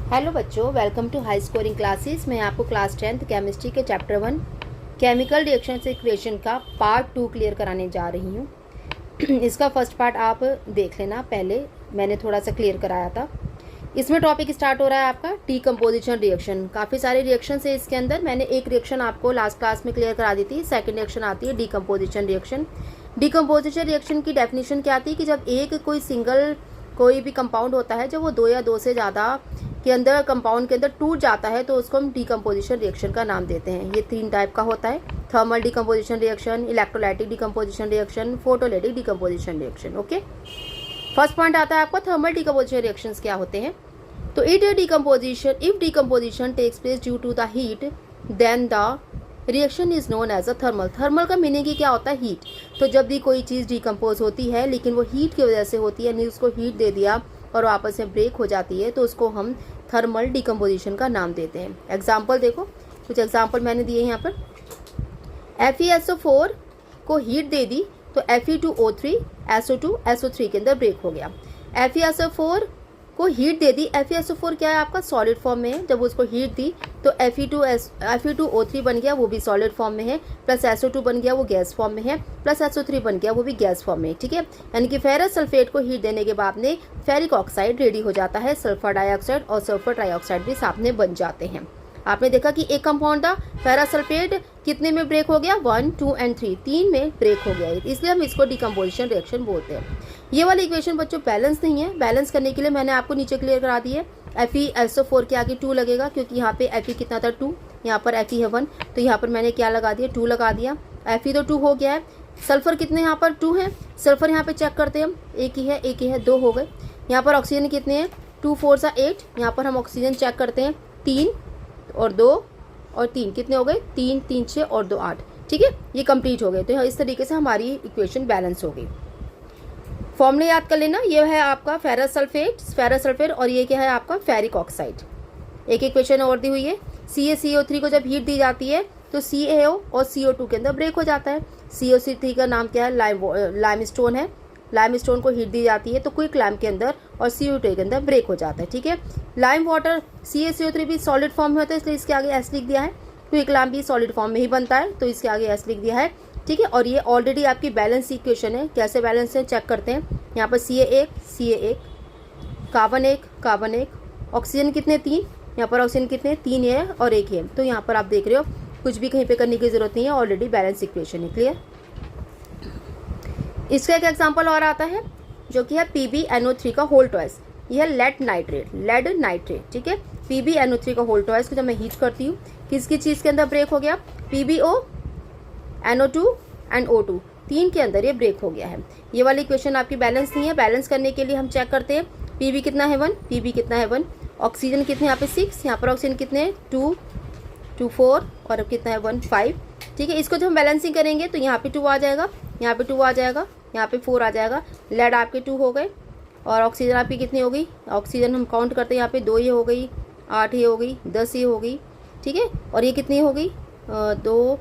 Hello बच्चों, welcome to High Scoring Classes. मैं आपको क्लास 10th केमिस्ट्री के चैप्टर 1 केमिकल रिएक्शंस इक्वेशन का पार्ट 2 क्लियर कराने जा रही हूँ। इसका फर्स्ट पार्ट आप देख लेना, पहले मैंने थोड़ा सा क्लियर कराया था। इसमें टॉपिक स्टार्ट हो रहा है आपका डीकम्पोजिशन रिएक्शन। काफ़ी सारे रिएक्शन है इसके अंदर। मैंने एक रिएक्शन आपको लास्ट क्लास में क्लियर करा दी थी। सेकेंड रिएक्शन आती है डीकम्पोजिशन रिएक्शन। डीकम्पोजिशन रिएक्शन की डेफिनेशन क्या आती है कि जब एक कोई भी कंपाउंड होता है, जब वो दो या दो से ज़्यादा के अंदर कंपाउंड के अंदर टूट जाता है तो उसको हम डीकम्पोजिशन रिएक्शन का नाम देते हैं। ये 3 टाइप का होता है: thermal decomposition reaction, electrolytic decomposition reaction, photolytic decomposition reaction. Okay, first point आता है आपका थर्मल डीकम्पोजिशन रिएक्शंस क्या होते हैं। तो if decomposition takes place due to the heat then the reaction is known as a thermal. Thermal का meaning ही क्या होता है? हीट। तो जब भी कोई चीज़ डीकम्पोज होती है लेकिन वो हीट की वजह से होती है, यानी उसको हीट दे दिया और आपस में ब्रेक हो जाती है, तो उसको हम थर्मल डीकम्पोजिशन का नाम देते हैं। एग्जाम्पल देखो, कुछ एग्जाम्पल मैंने दिए यहाँ पर। FeSO4 को हीट दे दी तो Fe2O3 SO2 SO3 के अंदर ब्रेक हो गया। FeSO4 को हीट दे दी, FeSO4 क्या है आपका? सॉलिड फॉर्म में है। जब उसको हीट दी तो Fe2O3 बन गया, वो भी सॉलिड फॉर्म में है, प्लस SO2 बन गया, वो गैस फॉर्म में है, प्लस SO3 बन गया, वो भी गैस फॉर्म में है। ठीक है, यानी कि फेरस सल्फेट को हीट देने के बाद में फेरिक ऑक्साइड रेडी हो जाता है। सल्फर डाइऑक्साइड और सल्फर ट्राइऑक्साइड भी साथ में बन जाते हैं। आपने देखा कि एक कंपाउंड था फेरस सल्फेट, कितने में ब्रेक हो गया? 1, 2 एंड 3, 3 में ब्रेक हो गया, इसलिए हम इसको डीकम्पोजिशन रिएक्शन बोलते हैं। ये वाली इक्वेशन बच्चों बैलेंस नहीं है। बैलेंस करने के लिए मैंने आपको नीचे क्लियर करा दी है। FeSO4 के आगे 2 लगेगा, क्योंकि यहाँ पे Fe कितना था? 2, यहाँ पर Fe है 1, तो यहाँ पर मैंने क्या लगा दिया? 2 लगा दिया। Fe तो 2 हो गया है। सल्फर कितने यहाँ पर? 2 है। सल्फर यहाँ पे चेक करते हैं हम, एक ही है, 2 हो गए। यहाँ पर ऑक्सीजन कितने हैं? 2 4 सा 8। यहाँ पर हम ऑक्सीजन चेक करते हैं, 3 और 2 और 3 कितने हो गए? 3 3 6 और 2 8। ठीक है, ये कंप्लीट हो गए। तो इस तरीके से हमारी इक्वेशन बैलेंस हो गई। फॉर्मूला याद कर लेना, ये है आपका फेरस सल्फेट और ये क्या है आपका? Ferric oxide. एक इक्वेशन और दी हुई है। CaCO3 को जब हीट दी जाती है तो CaO और CO2 के अंदर ब्रेक हो जाता है। COC3 का नाम क्या है? लाइमस्टोन है। लाइमस्टोन को हीट दी जाती है तो क्विक लाइम के अंदर और CO2 के अंदर ब्रेक हो जाता है। ठीक है, लाइम वाटर CaCO3 भी सॉलिड फॉर्म में होता है, इसलिए इसके आगे S लिख दिया है। क्विक लाइम भी सॉलिड फॉर्म में ही बनता है, तो इसके आगे S लिख दिया है। ठीक है, और ये ऑलरेडी आपकी बैलेंस इक्वेशन है। कैसे बैलेंस है चेक करते हैं। यहाँ पर CA1 कार्बन 1, ऑक्सीजन कितने? 3। यहाँ पर ऑक्सीजन कितने? 3 है और 1 है। तो यहाँ पर आप देख रहे हो, कुछ भी कहीं पे करने की जरूरत नहीं है, ऑलरेडी बैलेंस इक्वेशन है। क्लियर? इसका एक एग्जाम्पल और आता है जो कि है PbNO3 का होल ट्वाइस। यह है लेड नाइट्रेट। ठीक है, PbNO3 का होल ट्वाइस को जब मैं हीट करती हूँ, किसकी चीज़ के अंदर ब्रेक हो गया? PbO NO2 एंड O2, 3 के अंदर ये ब्रेक हो गया है। ये वाली इक्वेशन आपकी बैलेंस नहीं है। बैलेंस करने के लिए हम चेक करते हैं, Pb कितना है? 1। ऑक्सीजन कितने यहाँ पे? 6। यहाँ पर ऑक्सीजन कितने हैं? 2 4 और कितना है? 1 5। ठीक है, इसको जब हम बैलेंसिंग करेंगे तो यहाँ पे 2 आ जाएगा, यहाँ पे 2 आ जाएगा, यहाँ पे 4 आ जाएगा। लेड आपके 2 हो गए और ऑक्सीजन आपकी कितनी हो गई? ऑक्सीजन हम काउंट करते हैं, यहाँ पे 2 ये हो गई, 8 ये हो गई, 10 ये हो गई। ठीक है, और ये कितनी हो गई? 2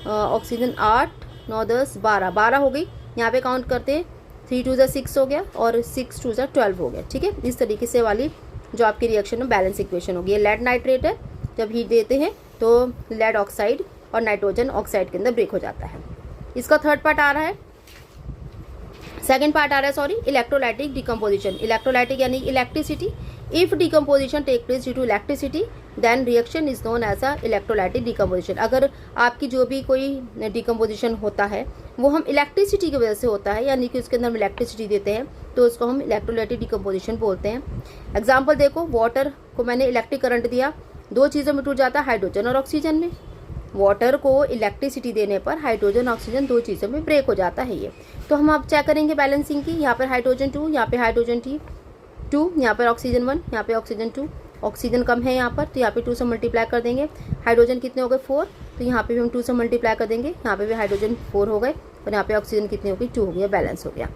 ऑक्सीजन 8 9 10 12 हो गई। यहाँ पे काउंट करते हैं, 3 2 6 हो गया और 6 2 12 हो गया। ठीक है, इस तरीके से वाली जो आपकी रिएक्शन में बैलेंस इक्वेशन होगी। ये लेड नाइट्रेट है, जब हीट देते हैं तो लेड ऑक्साइड और नाइट्रोजन ऑक्साइड के अंदर ब्रेक हो जाता है। इसका थर्ड पार्ट आ रहा है, सेकेंड पार्ट आ रहा है, सॉरी, इलेक्ट्रोलाइटिक डीकम्पोजिशन। इलेक्ट्रोलाइटिक यानी electricity. If decomposition take place due to electricity then reaction is known as a electrolytic decomposition. अगर आपकी जो भी कोई डीकम्पोजिशन होता है वो हम इलेक्ट्रिसिटी की वजह से होता है, यानी कि उसके अंदर हम इलेक्ट्रिसिटी देते हैं, तो उसको हम इलेक्ट्रोलाइटिक डीकम्पोजिशन बोलते हैं। एग्जाम्पल देखो, वाटर को मैंने इलेक्ट्रिक करंट दिया, 2 चीज़ों में टूट जाता है, हाइड्रोजन और ऑक्सीजन में। वाटर को इलेक्ट्रिसिटी देने पर हाइड्रोजन ऑक्सीजन 2 चीज़ों में ब्रेक हो जाता है ये। तो हम अब चेक करेंगे बैलेंसिंग की। यहाँ पर हाइड्रोजन 2, यहाँ पे हाइड्रोजन 2, यहाँ पर ऑक्सीजन 1, यहाँ पे ऑक्सीजन 2। ऑक्सीजन कम है यहाँ पर, तो यहाँ पे 2 से मल्टीप्लाई कर देंगे। हाइड्रोजन कितने हो गए? 4, तो यहाँ पे भी हम 2 से मल्टीप्लाई कर देंगे। यहाँ पे भी हाइड्रोजन 4 हो गए और यहाँ पे ऑक्सीजन कितनी हो गई? 2 हो गया, बैलेंस हो गया।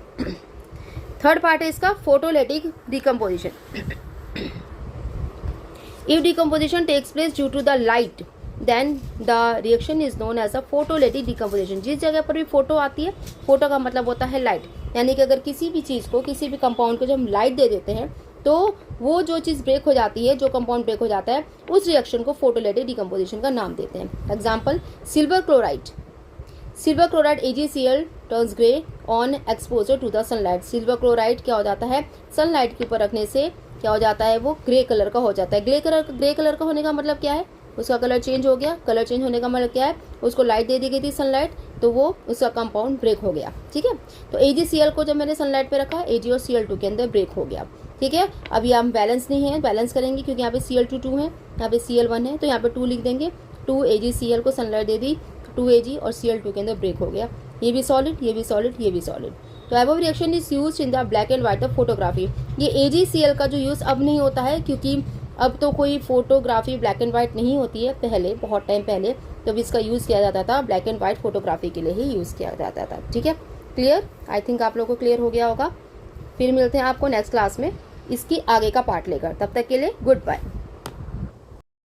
थर्ड पार्ट है इसका photolytic decomposition. If decomposition takes place due to the light then the reaction is known as a photolytic decomposition. जिस जगह पर भी फोटो आती है, फोटो का मतलब होता है लाइट, यानी कि अगर किसी भी चीज़ को, किसी भी कंपाउंड को जब हम लाइट दे देते हैं तो वो जो चीज़ ब्रेक हो जाती है, जो कंपाउंड ब्रेक हो जाता है, उस रिएक्शन को फोटोलिटिक डिकम्पोजिशन का नाम देते हैं। Example, silver chloride AgCl turns grey on exposure to the sunlight. Silver chloride क्या हो जाता है, सनलाइट के ऊपर रखने से क्या हो जाता है, वो ग्रे कलर का हो जाता है। ग्रे कलर का होने का मतलब क्या है, उसका कलर चेंज हो गया। कलर चेंज होने का मतलब क्या है, उसको लाइट दे दी गई थी सनलाइट, तो वो उसका कंपाउंड ब्रेक हो गया। ठीक है, तो AgCl को जब मैंने सनलाइट पे रखा, Ag और Cl2 के अंदर ब्रेक हो गया। ठीक है, अभी हम बैलेंस नहीं है, बैलेंस करेंगे क्योंकि यहाँ पे Cl2 है, यहाँ पे Cl1 है, तो यहाँ पे 2 लिख देंगे। 2 AgCl को सनलाइट दे दी, 2 Ag और Cl2 के अंदर ब्रेक हो गया। ये भी सॉलिड, ये भी सॉलिड, ये भी सॉलिड। तो above reaction is used in the black and white of photography. ये AgCl का जो यूज़ अब नहीं होता है, क्योंकि अब तो कोई फोटोग्राफी ब्लैक एंड व्हाइट नहीं होती है। पहले, बहुत टाइम पहले, तब इसका यूज़ किया जाता था, ब्लैक एंड व्हाइट फोटोग्राफी के लिए ही यूज़ किया जाता था। ठीक है, क्लियर? आई थिंक आप लोगों को क्लियर हो गया होगा। फिर मिलते हैं आपको नेक्स्ट क्लास में इसकी आगे का पार्ट लेकर। तब तक के लिए गुड बाय।